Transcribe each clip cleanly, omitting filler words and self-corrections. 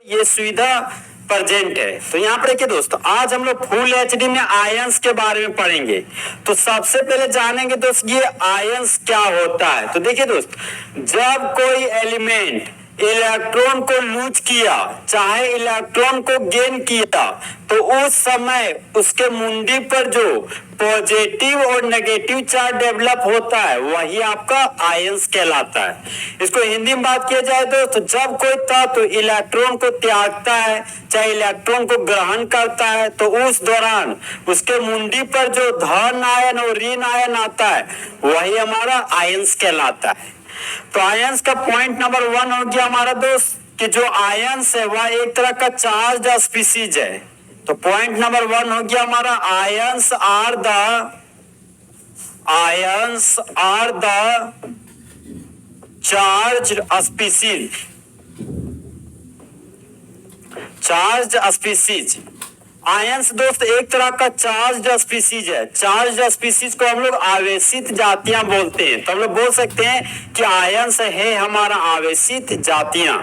ये सुविधा प्रेजेंट है। तो यहाँ पर देखिए दोस्तों, आज हम लोग फुल एचडी में आयंस के बारे में पढ़ेंगे। तो सबसे पहले जानेंगे दोस्त ये आयंस क्या होता है। तो देखिए दोस्त, जब कोई एलिमेंट इलेक्ट्रॉन को लूज किया चाहे इलेक्ट्रॉन को गेन किया, तो उस समय उसके मुंडी पर जो पॉजिटिव और नेगेटिव चार्ज डेवलप होता है वही आपका आयंस कहलाता है। इसको हिंदी में बात किया जाए तो जब कोई तत्व इलेक्ट्रॉन को त्यागता है चाहे इलेक्ट्रॉन को ग्रहण करता है, तो उस दौरान उसके मुंडी पर जो धन आयन और ऋण आयन आता है वही हमारा आयंस कहलाता है। तो आयंस का पॉइंट नंबर 1 हो गया हमारा दोस्त कि जो आयंस है वह एक तरह का चार्ज स्पीसीज है। तो पॉइंट नंबर 1 हो गया हमारा ions are the charge species. Ions दोस्त एक तरह का चार्ज स्पीसीज है। चार्ज स्पीसीज को हम लोग आवेशित जातियां बोलते हैं। तो हम लोग बोल सकते हैं कि आयंस है हमारा आवेशित जातियां।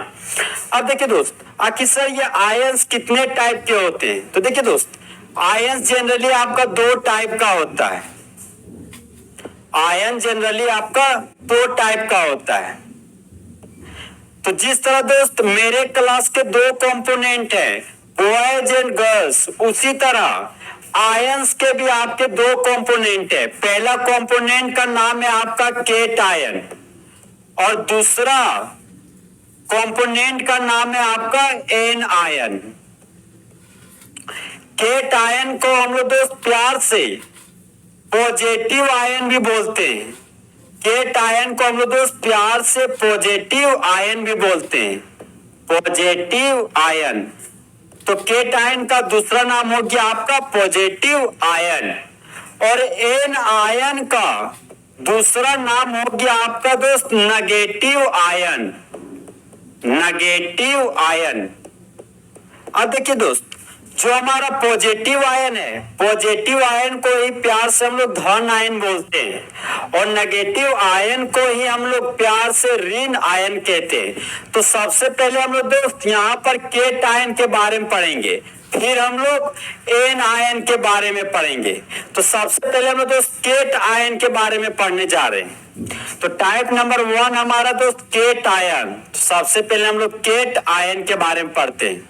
अब देखिए दोस्त, आखिर सर ये आयंस कितने टाइप के होते हैं। तो देखिए दोस्त, आयंस जनरली आपका 2 टाइप का होता है। आयन जनरली आपका 2 टाइप का होता है। तो जिस तरह दोस्त मेरे क्लास के 2 कंपोनेंट हैं, बॉयज एंड गर्ल्स, उसी तरह आयंस के भी आपके 2 कंपोनेंट है। पहला कंपोनेंट का नाम है आपका केट आयन और दूसरा कंपोनेंट का नाम है आपका एन आयन। केट आयन को हम लोग दोस्त प्यार से पॉजिटिव आयन भी बोलते हैं। केट आयन को हम लोग दोस्त प्यार से पॉजिटिव आयन भी बोलते हैं। पॉजिटिव आयन, तो केट आयन का दूसरा नाम हो गया आपका पॉजिटिव आयन और एन आयन का दूसरा नाम हो गया आपका दोस्त नेगेटिव आयन। Negative ion. अब देखिए दोस्त, जो हमारा पॉजिटिव आयन है, पॉजिटिव आयन को ही प्यार से हम लोग धन आयन बोलते हैं और नेगेटिव आयन को ही हम लोग प्यार से ऋण आयन कहते हैं। तो सबसे पहले हम लोग दोस्त यहाँ पर केट आयन के बारे में पढ़ेंगे, फिर हम लोग एन आयन के बारे में पढ़ेंगे। तो सबसे पहले हम लोग दोस्त केट आयन के बारे में पढ़ने जा रहे हैं। तो टाइप नंबर 1 हमारा दोस्त केट आयन। तो सबसे पहले हम लोग केट आयन के बारे में पढ़ते हैं।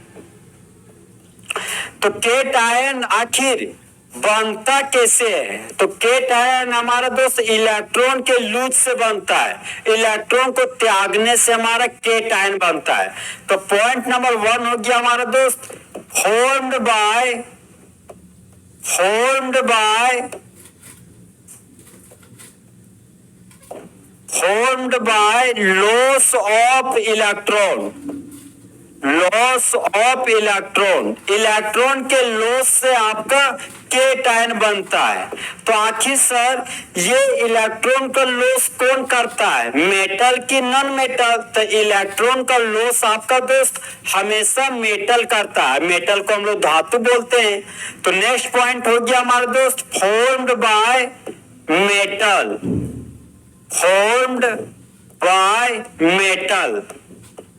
तो केट आयन आखिर बनता कैसे है। तो केट आयन हमारा दोस्त इलेक्ट्रॉन के लूज से बनता है। इलेक्ट्रॉन को त्यागने से हमारा केट आयन बनता है। तो पॉइंट नंबर 1 हो गया हमारा दोस्त formed by loss of electron। Loss of electron के लॉस से आपका केट आयन बनता है। तो आखिर सर ये इलेक्ट्रॉन का लॉस कौन करता है, मेटल की नॉन मेटल। तो इलेक्ट्रॉन का लॉस आपका दोस्त हमेशा मेटल करता है। मेटल को हम लोग धातु बोलते हैं। तो नेक्स्ट पॉइंट हो गया हमारा दोस्त फॉर्म्ड बाय मेटल।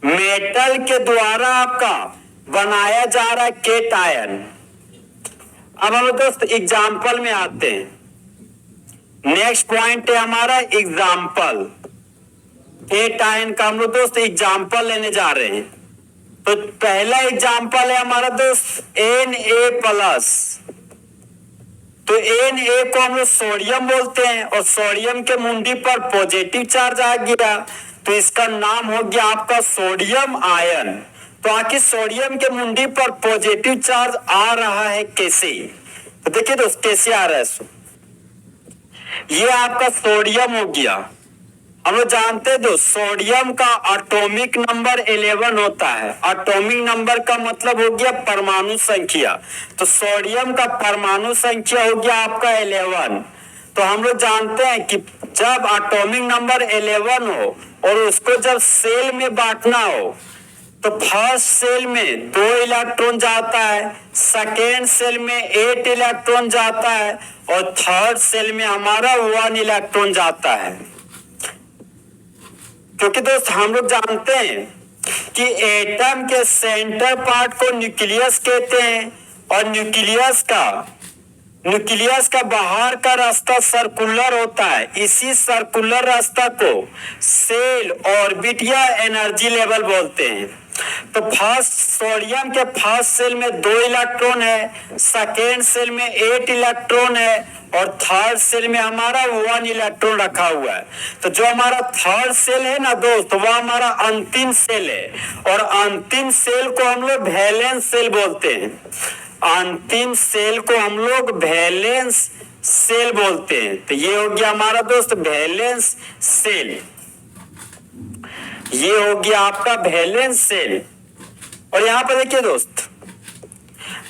मेटल के द्वारा आपका बनाया जा रहा है केट आयन। अब हम दोस्त एग्जाम्पल में आते हैं। नेक्स्ट पॉइंट है हमारा एग्जाम्पल। केट आयन का हम लोग दोस्त एग्जाम्पल लेने जा रहे हैं। तो पहला एग्जाम्पल है हमारा दोस्त Na+। तो Na को हम लोग सोडियम बोलते हैं और सोडियम के मुंडी पर पॉजिटिव चार्ज आ गया, तो इसका नाम हो गया आपका सोडियम आयन। तो आखिर सोडियम के मुंडी पर पॉजिटिव चार्ज आ रहा है कैसे। तो देखिए दोस्त कैसे आ रहा है। ये आपका सोडियम हो गया। हम लोग जानते हैं दोस्त सोडियम का एटॉमिक नंबर 11 होता है। एटॉमिक नंबर का मतलब हो गया परमाणु संख्या। तो सोडियम का परमाणु संख्या हो गया आपका 11। तो हम लोग जानते हैं कि जब एटॉमिक नंबर 11 हो और उसको जब सेल में बांटना हो, तो फर्स्ट सेल में 2 इलेक्ट्रॉन जाता है, सेकेंड सेल में 8 इलेक्ट्रॉन जाता है और थर्ड सेल में हमारा 1 इलेक्ट्रॉन जाता है। क्योंकि दोस्त हम लोग जानते हैं कि एटम के सेंटर पार्ट को न्यूक्लियस कहते हैं और न्यूक्लियस का बाहर का रास्ता सर्कुलर होता है। इसी सर्कुलर रास्ता को सेल ऑर्बिट या एनर्जी लेवल बोलते हैं। तो फर्स्ट सोडियम के फर्स्ट सेल में 2 इलेक्ट्रॉन है, सेकेंड सेल में 8 इलेक्ट्रॉन है और थर्ड सेल में हमारा 1 इलेक्ट्रॉन रखा हुआ है। तो जो हमारा थर्ड सेल है ना दोस्त, वह हमारा अंतिम सेल है और अंतिम सेल को हम लोग वैलेंस सेल बोलते हैं। अंतिम सेल को हम लोग वैलेंस सेल बोलते हैं। तो ये हो गया हमारा दोस्त वैलेंस सेल, ये हो गया आपका वैलेंस सेल। और यहां पर देखिए दोस्त,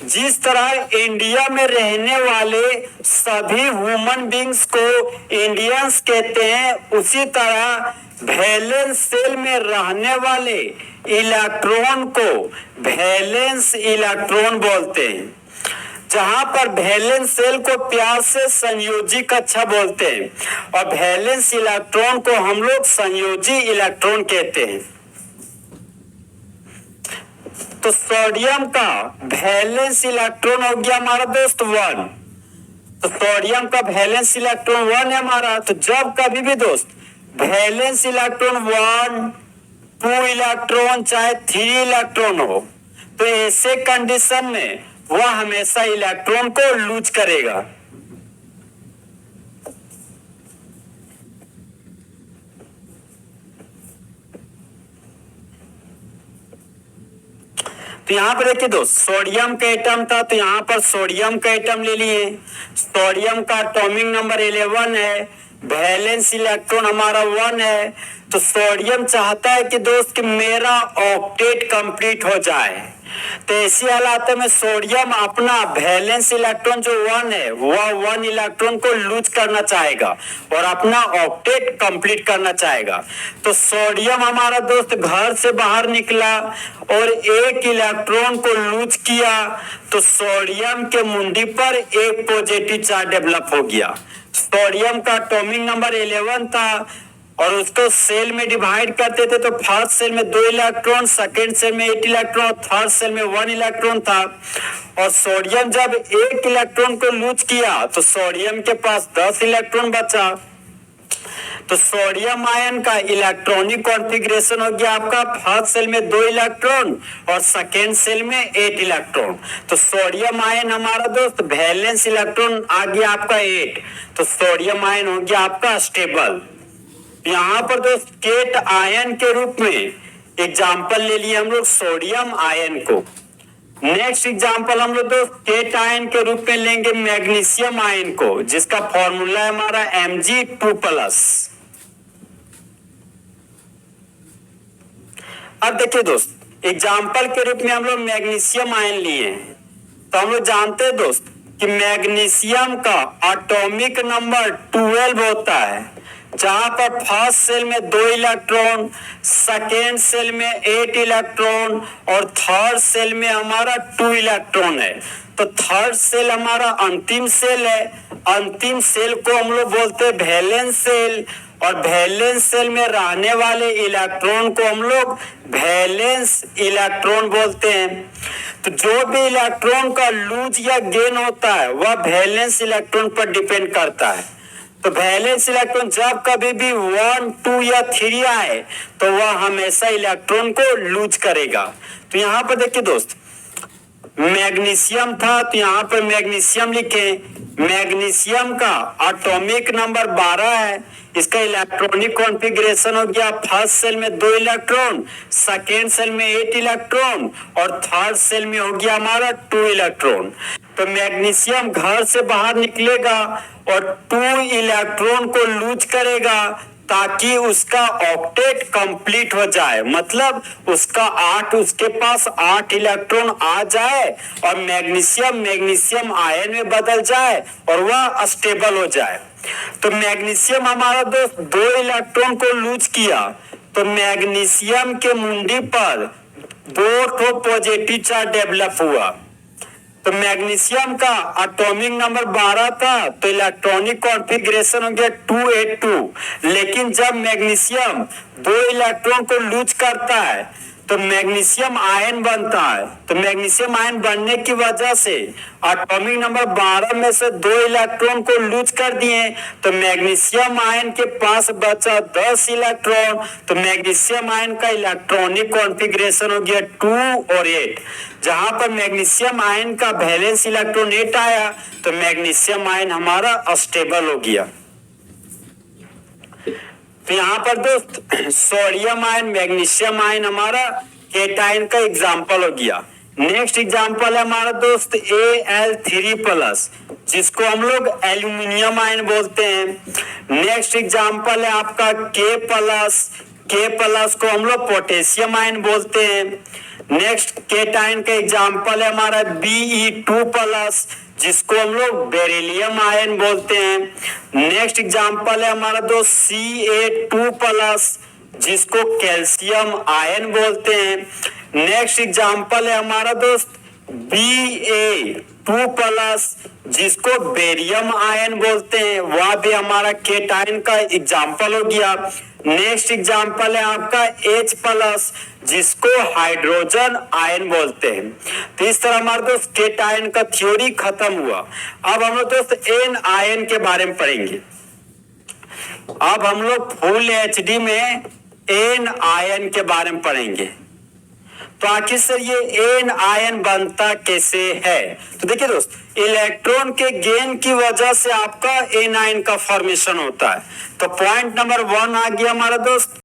जिस तरह इंडिया में रहने वाले सभी ह्यूमन बींग्स को इंडियंस कहते हैं, उसी तरह वैलेंस सेल में रहने वाले इलेक्ट्रॉन को वैलेंस इलेक्ट्रॉन बोलते हैं। जहां पर वैलेंस सेल को प्यार से संयोजी कक्षा बोलते हैं और वैलेंस इलेक्ट्रॉन को हम लोग संयोजी इलेक्ट्रॉन कहते हैं। तो सोडियम का वैलेंस इलेक्ट्रॉन हो गया हमारा दोस्त 1। तो सोडियम का वैलेंस इलेक्ट्रॉन 1 है हमारा। तो जब कभी भी दोस्त वैलेंस इलेक्ट्रॉन 1, 2 इलेक्ट्रॉन चाहे 3 इलेक्ट्रॉन हो, तो ऐसे कंडीशन में वह हमेशा इलेक्ट्रॉन को लूज करेगा। तो यहां पर देखिए दोस्त, सोडियम का एटम था तो यहां पर सोडियम का एटम ले लिए। सोडियम का एटॉमिक नंबर 11 है, वैलेंस इलेक्ट्रॉन हमारा 1 है। तो सोडियम चाहता है कि दोस्त कि मेरा ऑक्टेट कंप्लीट हो जाए। तो ऐसी हालात में सोडियम अपना वैलेंस इलेक्ट्रॉन जो 1 है, वह 1 इलेक्ट्रॉन को लूज करना चाहेगा और अपना ऑक्टेट कंप्लीट करना चाहेगा। तो सोडियम हमारा दोस्त घर से बाहर निकला और 1 इलेक्ट्रॉन को लूज किया। तो सोडियम के मुंडी पर एक पॉजिटिव चार्ज डेवलप हो गया। सोडियम का एटॉमिक नंबर 11 था और उसको सेल में डिवाइड करते थे। तो फर्स्ट सेल में 2 इलेक्ट्रॉन, सेकेंड सेल में 8 इलेक्ट्रॉन, थर्ड सेल में 1 इलेक्ट्रॉन था। और सोडियम जब 1 इलेक्ट्रॉन को लूज किया तो सोडियम के पास 10 इलेक्ट्रॉन बचा। तो सोडियम आयन का इलेक्ट्रॉनिक कॉन्फ़िगरेशन हो गया आपका फर्स्ट सेल में 2 इलेक्ट्रॉन और सेकेंड सेल में 8 इलेक्ट्रॉन। तो सोडियम आयन हमारा दोस्त वैलेंस इलेक्ट्रॉन आ गया आपका 8। तो सोडियम आयन हो गया आपका स्टेबल। यहाँ पर दोस्त केट आयन के रूप में एग्जाम्पल ले लिए हम लोग सोडियम आयन को। नेक्स्ट एग्जाम्पल हम लोग दोस्त केट आयन के रूप में लेंगे मैग्नीशियम आयन को, जिसका फॉर्मूला है हमारा Mg2+। अब देखिए दोस्त, एग्जाम्पल के रूप में हम लोग मैग्नीशियम आयन लिए हैं। तो हम लोग जानते हैं दोस्त कि मैग्नीशियम का एटॉमिक नंबर 12 होता है, जहां पर फर्स्ट सेल में 2 इलेक्ट्रॉन, सेकेंड सेल में 8 इलेक्ट्रॉन और थर्ड सेल में हमारा 2 इलेक्ट्रॉन है। तो थर्ड सेल हमारा अंतिम सेल है। अंतिम सेल को हम लोग बोलते हैं वैलेंस सेल और वैलेंस सेल में रहने वाले इलेक्ट्रॉन को हम लोग वैलेंस इलेक्ट्रॉन बोलते हैं। तो जो भी इलेक्ट्रॉन का लूज या गेन होता है वह वैलेंस इलेक्ट्रॉन पर डिपेंड करता है। तो वैलेंस इलेक्ट्रॉन जब कभी भी 1, 2 या 3 आए तो वह हमेशा इलेक्ट्रॉन को लूज करेगा। तो यहाँ पर देखिए दोस्त, मैग्नीशियम था तो यहाँ पर मैग्नीशियम लिखे। मैग्नीशियम का एटॉमिक नंबर 12 है। इसका इलेक्ट्रॉनिक कॉन्फ़िगरेशन हो गया फर्स्ट सेल में 2 इलेक्ट्रॉन, सेकेंड सेल में 8 इलेक्ट्रॉन और थर्ड सेल में हो गया हमारा 2 इलेक्ट्रॉन। तो मैग्नीशियम घर से बाहर निकलेगा और 2 इलेक्ट्रॉन को लूज करेगा ताकि उसका ऑक्टेट कंप्लीट हो जाए। मतलब उसके पास 8 इलेक्ट्रॉन आ जाए और मैग्नीशियम आयन में बदल जाए और वह स्टेबल हो जाए। तो मैग्नीशियम हमारा दोस्त 2 इलेक्ट्रॉन को लूज किया तो मैग्नीशियम के मुंडी पर 2 पॉजिटिव चार्ज डेवलप हुआ। तो मैग्नीशियम का एटॉमिक नंबर 12 था तो इलेक्ट्रॉनिक कॉन्फ़िगरेशन हो गया 2s2। लेकिन जब मैग्नीशियम 2 इलेक्ट्रॉन को लूज करता है तो तो मैग्नीशियम आयन बनता है। तो मैग्नीशियम आयन बनने की वजह से एटॉमिक नंबर 12 में से 2 इलेक्ट्रॉन को लूज कर दिए, तो मैग्नीशियम आयन के पास बचा 10 इलेक्ट्रॉन। तो मैग्नीशियम आयन का इलेक्ट्रॉनिक कॉन्फ़िगरेशन हो गया 2 और 8। जहां पर मैग्नीशियम आयन का वैलेंस इलेक्ट्रॉन 8 आया, तो मैग्नीशियम आयन हमारा अस्टेबल हो गया। तो यहाँ पर दोस्त सोडियम आयन, मैग्नीशियम आयन हमारा केटायन का एग्जाम्पल हो गया। नेक्स्ट एग्जाम्पल है हमारा दोस्त Al3+, जिसको हम लोग एल्यूमिनियम आयन बोलते हैं। नेक्स्ट एग्जाम्पल है आपका K+ को हम लोग पोटेशियम आयन बोलते हैं। नेक्स्ट केटायन का एग्जाम्पल है हमारा Be2+, जिसको हम लोग बेरिलियम आयन बोलते हैं। नेक्स्ट एग्जाम्पल है हमारा दोस्त Ca2+, जिसको कैल्शियम आयन बोलते हैं। नेक्स्ट एग्जाम्पल है हमारा दोस्त Ba2+, जिसको बेरियम आयन बोलते हैं, वह भी हमारा केटायन का एग्जाम्पल हो गया। नेक्स्ट एग्जाम्पल है आपका H+, जिसको हाइड्रोजन आयन बोलते हैं। तो इस तरह हमारे दोस्त केटायन का थ्योरी खत्म हुआ। अब हम लोग दोस्त एन आयन के बारे में पढ़ेंगे। अब हम लोग फुल एचडी में एन आयन के बारे में पढ़ेंगे। तो आखिर सर ये एन आयन बनता कैसे है? तो देखिए दोस्त, इलेक्ट्रॉन के गेन की वजह से आपका एन आयन का फॉर्मेशन होता है। तो पॉइंट नंबर 1 आ गया हमारा दोस्त